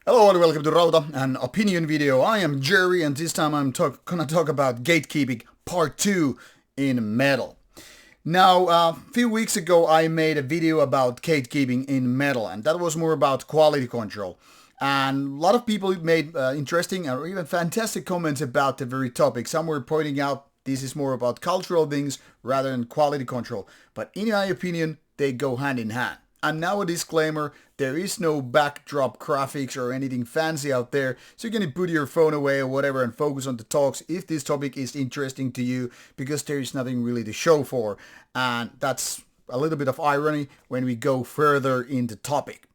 Hello and welcome to Rauta, an opinion video. I am Jerry and this time I'm gonna talk about gatekeeping part 2 in metal. Now, a few weeks ago I made a video about gatekeeping in metal and that was more about quality control. And a lot of people made interesting or even fantastic comments about the very topic. Some were pointing out this is more about cultural things rather than quality control. But in my opinion, they go hand in hand. And now a disclaimer, there is no backdrop graphics or anything fancy out there, so you can put your phone away or whatever and focus on the talks if this topic is interesting to you, because there is nothing really to show for. And that's a little bit of irony when we go further in the topic.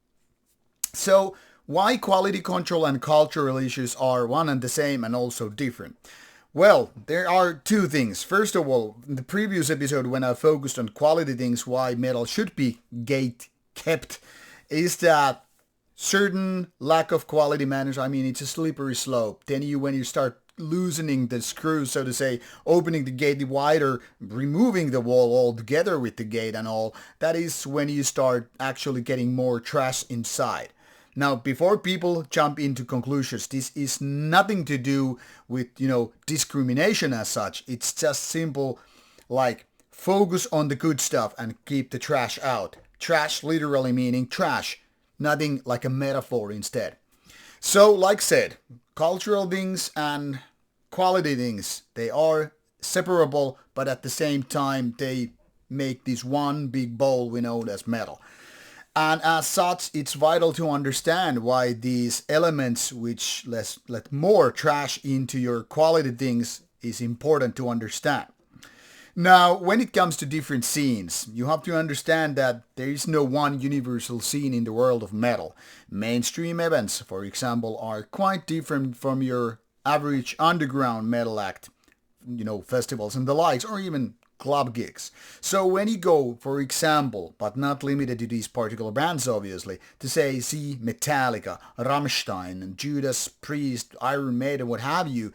So, why quality control and cultural issues are one and the same and also different? Well, there are two things. First of all, in the previous episode when I focused on quality things, why metal should be gate kept, is that certain lack of quality manners, I mean, it's a slippery slope. Then when you start loosening the screws, so to say, opening the gate wider, removing the wall altogether with the gate and all, that is when you start actually getting more trash inside. Now, before people jump into conclusions, this is nothing to do with, discrimination as such. It's just simple, like, focus on the good stuff and keep the trash out. Trash literally meaning trash, nothing like a metaphor instead. So, like said, cultural things and quality things, they are separable, but at the same time, they make this one big bowl we know as metal. And as such, it's vital to understand why these elements which let more trash into your quality things is important to understand. Now, when it comes to different scenes, you have to understand that there is no one universal scene in the world of metal. Mainstream events, for example, are quite different from your average underground metal act, festivals and the likes, or even club gigs. So when you go, for example, but not limited to these particular bands obviously, to say see Metallica, Rammstein, Judas Priest, Iron Maiden, what have you,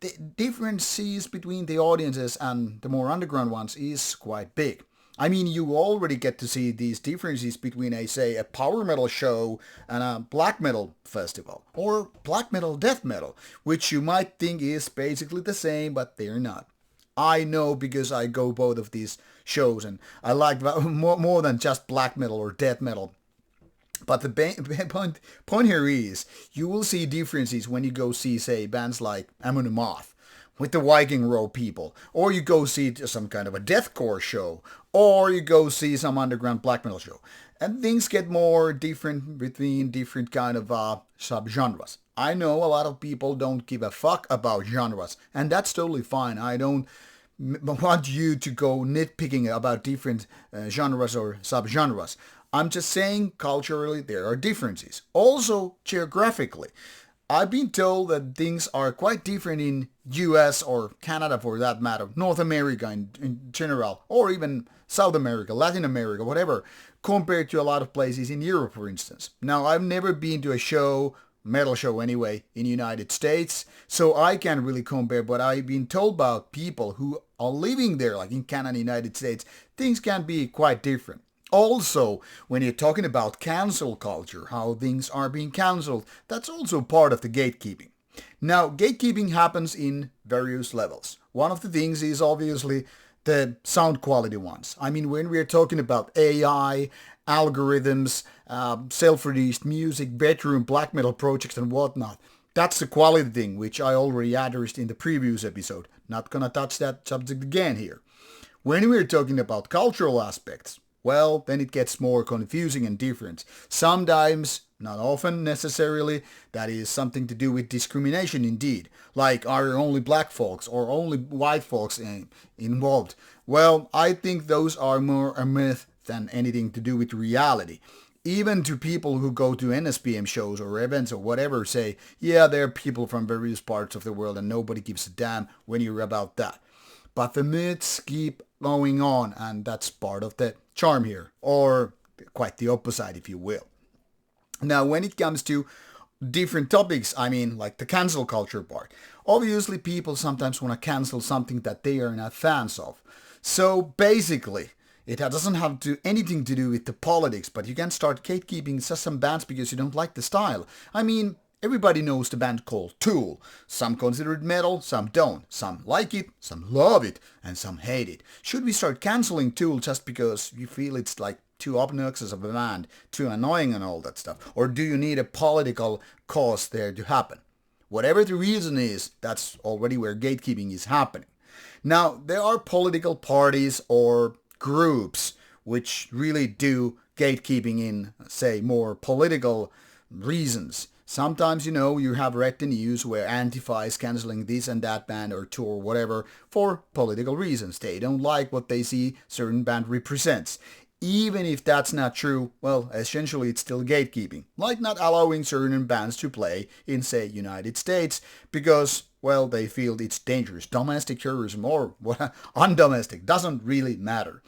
the differences between the audiences and the more underground ones is quite big. I mean, you already get to see these differences between a power metal show and a black metal festival, or black metal death metal, which you might think is basically the same, but they're not. I know because I go both of these shows and I like more than just black metal or death metal. But the point here is you will see differences when you go see, say, bands like Amon Amarth with the Viking Row people, or you go see some kind of a deathcore show, or you go see some underground black metal show. And things get more different between different kind of subgenres. I know a lot of people don't give a fuck about genres, and that's totally fine. I don't want you to go nitpicking about different genres or subgenres. I'm just saying culturally there are differences. Also geographically. I've been told that things are quite different in US or Canada for that matter, North America in general, or even South America, Latin America, whatever, compared to a lot of places in Europe, for instance. Now, I've never been to a show, metal show anyway, in the United States, so I can't really compare, but I've been told about people who are living there, like in Canada, United States, things can be quite different. Also, when you're talking about cancel culture, how things are being cancelled, that's also part of the gatekeeping. Now, gatekeeping happens in various levels. One of the things is obviously the sound quality ones. I mean, when we're talking about AI, algorithms, self-released music, bedroom black metal projects and whatnot, that's the quality thing, which I already addressed in the previous episode. Not gonna touch that subject again here. When we're talking about cultural aspects, well, then it gets more confusing and different. Sometimes, not often necessarily, that is something to do with discrimination indeed. Like, are only black folks or only white folks involved? Well, I think those are more a myth than anything to do with reality. Even to people who go to NSPM shows or events or whatever say, yeah, there are people from various parts of the world and nobody gives a damn when you're about that. But the myths keep going on, and that's part of the charm here, or quite the opposite, if you will. Now, when it comes to different topics, I mean, like the cancel culture part, obviously people sometimes want to cancel something that they are not fans of. So basically, It doesn't have anything to do with the politics, but you can start gatekeeping just some bands because you don't like the style. I mean, everybody knows the band called Tool. Some consider it metal, some don't. Some like it, some love it, and some hate it. Should we start canceling Tool just because you feel it's like too obnoxious of a band, too annoying and all that stuff? Or do you need a political cause there to happen? Whatever the reason is, that's already where gatekeeping is happening. Now, there are political parties or groups which really do gatekeeping in, say, more political reasons. Sometimes, you have read the news where Antifa is canceling this and that band or tour or whatever for political reasons. They don't like what they see certain band represents. Even if that's not true, well, essentially it's still gatekeeping. Like not allowing certain bands to play in, say, United States because, well, they feel it's dangerous. Domestic terrorism or undomestic doesn't really matter.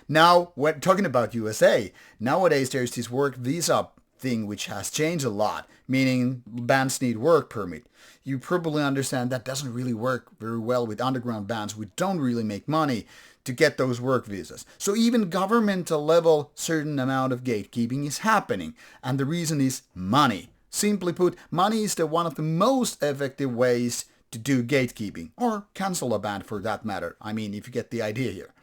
Now, when talking about USA, nowadays there's this work visa thing which has changed a lot, meaning bands need work permit. You probably understand that doesn't really work very well with underground bands who don't really make money to get those work visas. So even governmental level, certain amount of gatekeeping is happening. And the reason is money. Simply put, money is one of the most effective ways to do gatekeeping. Or cancel a band for that matter. I mean, if you get the idea here.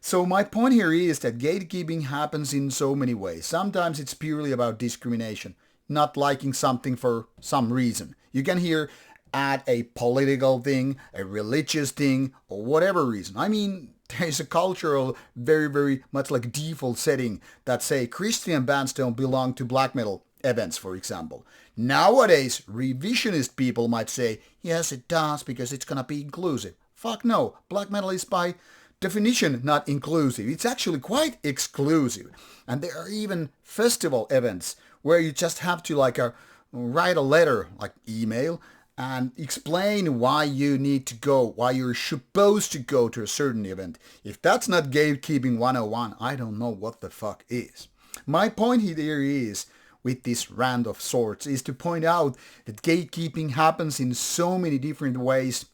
So my point here is that gatekeeping happens in so many ways. Sometimes it's purely about discrimination. Not liking something for some reason. You can hear add a political thing, a religious thing, or whatever reason. I mean, there's a cultural, very, very much like default setting that say Christian bands don't belong to black metal events, for example. Nowadays, revisionist people might say, yes, it does because it's gonna be inclusive. Fuck no, black metal is by definition not inclusive. It's actually quite exclusive. And there are even festival events where you just have to write a letter, like email, and explain why you need to go, why you're supposed to go to a certain event. If that's not gatekeeping 101, I don't know what the fuck is. My point here is, with this rant of sorts, is to point out that gatekeeping happens in so many different ways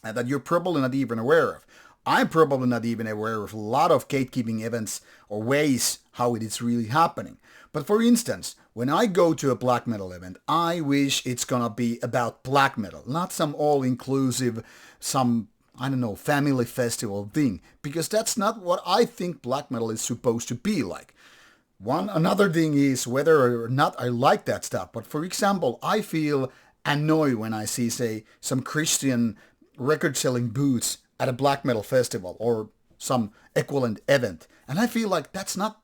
that you're probably not even aware of. I'm probably not even aware of a lot of gatekeeping events or ways how it is really happening. But for instance, when I go to a black metal event, I wish it's gonna be about black metal, not some all-inclusive, family festival thing, because that's not what I think black metal is supposed to be like. Another thing is whether or not I like that stuff. But for example, I feel annoyed when I see, say, some Christian record-selling booths at a black metal festival or some equivalent event. And I feel like that's not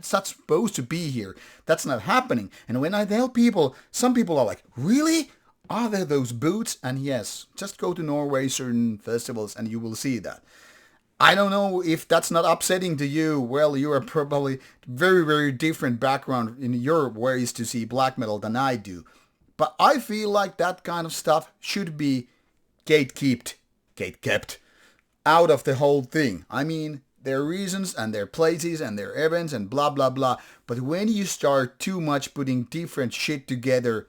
supposed to be here. That's not happening. And when I tell people, some people are like, really? Are there those booths? And yes, just go to Norway, certain festivals, and you will see that. I don't know if that's not upsetting to you. Well, you are probably very, very different background in your ways to see black metal than I do. But I feel like that kind of stuff should be gatekept out of the whole thing. I mean, there are reasons and there are places and there are events and blah blah blah. But when you start too much putting different shit together,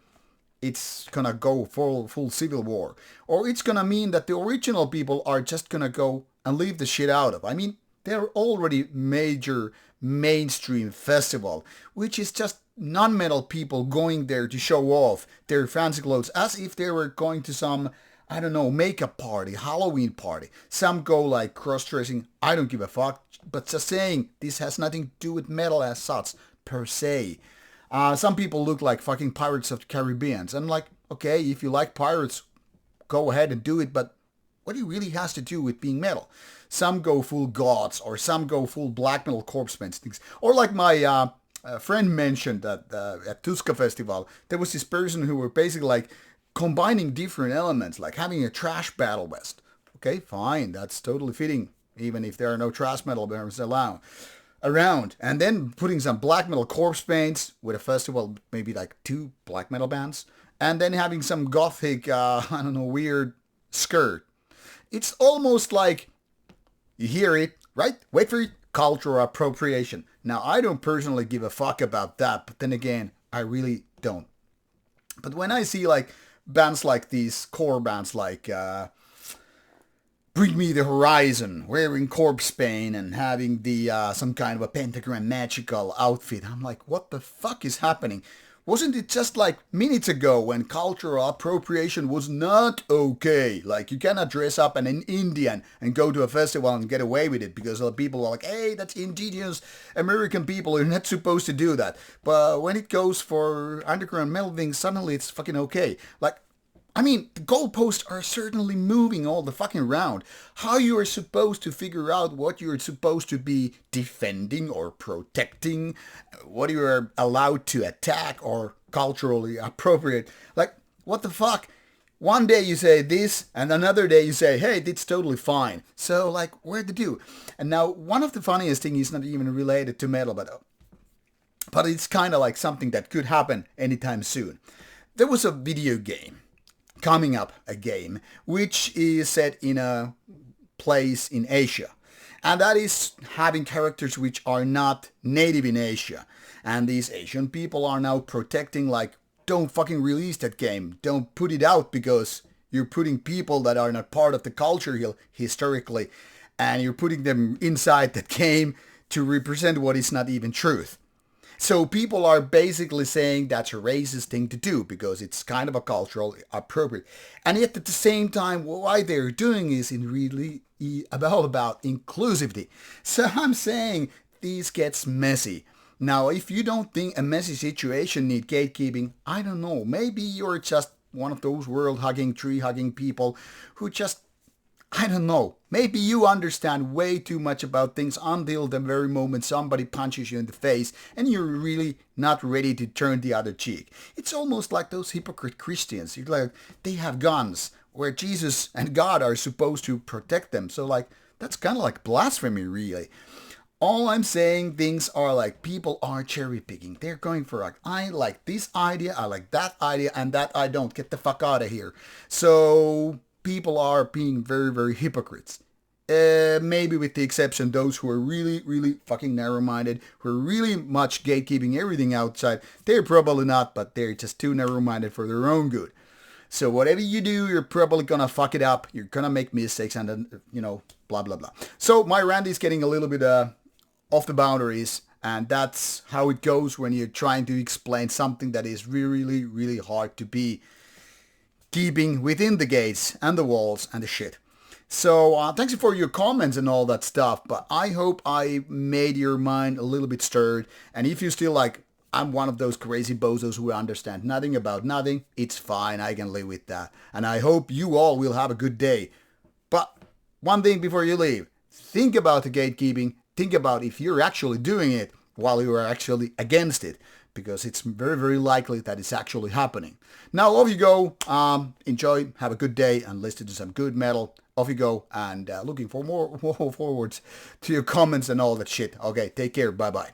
it's gonna go full civil war. Or it's gonna mean that the original people are just gonna go and leave the shit out of. I mean, they're already major mainstream festival, which is just non-metal people going there to show off their fancy clothes as if they were going to some, I don't know, makeup party, Halloween party. Some go like cross-dressing, I don't give a fuck, but just saying, this has nothing to do with metal as such, per se. Some people look like fucking Pirates of the Caribbean. I'm like, okay, if you like pirates, go ahead and do it, but what it really has to do with being metal. Some go full gods, or some go full black metal corpse paint things. Or like my friend mentioned that at Tuska Festival, there was this person who were basically like combining different elements, like having a trash battle vest. Okay, fine, that's totally fitting, even if there are no trash metal bands around. And then putting some black metal corpse paints with a festival, maybe like 2 black metal bands. And then having some gothic, weird skirt. It's almost like, you hear it, right? Wait for it, cultural appropriation. Now, I don't personally give a fuck about that, but then again, I really don't. But when I see like bands like these core bands like Bring Me the Horizon, wearing corpse paint and having the some kind of a pentagram magical outfit. I'm like, what the fuck is happening? Wasn't it just like minutes ago when cultural appropriation was not okay? Like you cannot dress up as an Indian and go to a festival and get away with it because people are like, hey, that's indigenous American people, you're not supposed to do that. But when it goes for underground metal things, suddenly it's fucking okay. Like, I mean, the goalposts are certainly moving all the fucking round. How you are supposed to figure out what you're supposed to be defending or protecting, what you are allowed to attack or culturally appropriate. Like, what the fuck? One day you say this, and another day you say, hey, it's totally fine. So, like, where to do? And now, one of the funniest things is not even related to metal, but it's kind of like something that could happen anytime soon. There was a video game coming up, a game which is set in a place in Asia, and that is having characters which are not native in Asia, and these Asian people are now protecting, like, don't fucking release that game, don't put it out because you're putting people that are not part of the culture historically, and you're putting them inside that game to represent what is not even truth. So people are basically saying that's a racist thing to do because it's kind of a cultural appropriate. And yet at the same time, why they're doing is in really all about inclusivity. So I'm saying this gets messy. Now, if you don't think a messy situation need gatekeeping, I don't know. Maybe you're just one of those world-hugging, tree-hugging people who just, I don't know. Maybe you understand way too much about things until the very moment somebody punches you in the face and you're really not ready to turn the other cheek. It's almost like those hypocrite Christians. You're like, they have guns where Jesus and God are supposed to protect them. So like, that's kind of like blasphemy, really. All I'm saying, things are like people are cherry picking. They're going for like, I like this idea, I like that idea, and that I don't. Get the fuck out of here. So people are being very, very hypocrites. Maybe with the exception those who are really, really fucking narrow-minded, who are really much gatekeeping everything outside. They're probably not, but they're just too narrow-minded for their own good. So whatever you do, you're probably gonna fuck it up. You're gonna make mistakes and then, blah, blah, blah. So my rant is getting a little bit off the boundaries, and that's how it goes when you're trying to explain something that is really, really hard to be keeping within the gates and the walls and the shit. So thanks for your comments and all that stuff, but I hope I made your mind a little bit stirred. And if you still like, I'm one of those crazy bozos who understand nothing about nothing, it's fine, I can live with that. And I hope you all will have a good day. But one thing before you leave, think about the gatekeeping, think about if you're actually doing it while you are actually against it, because it's very, very likely that it's actually happening. Now, off you go. Enjoy, have a good day, and listen to some good metal. Off you go, and looking for more forwards to your comments and all that shit. Okay, take care. Bye-bye.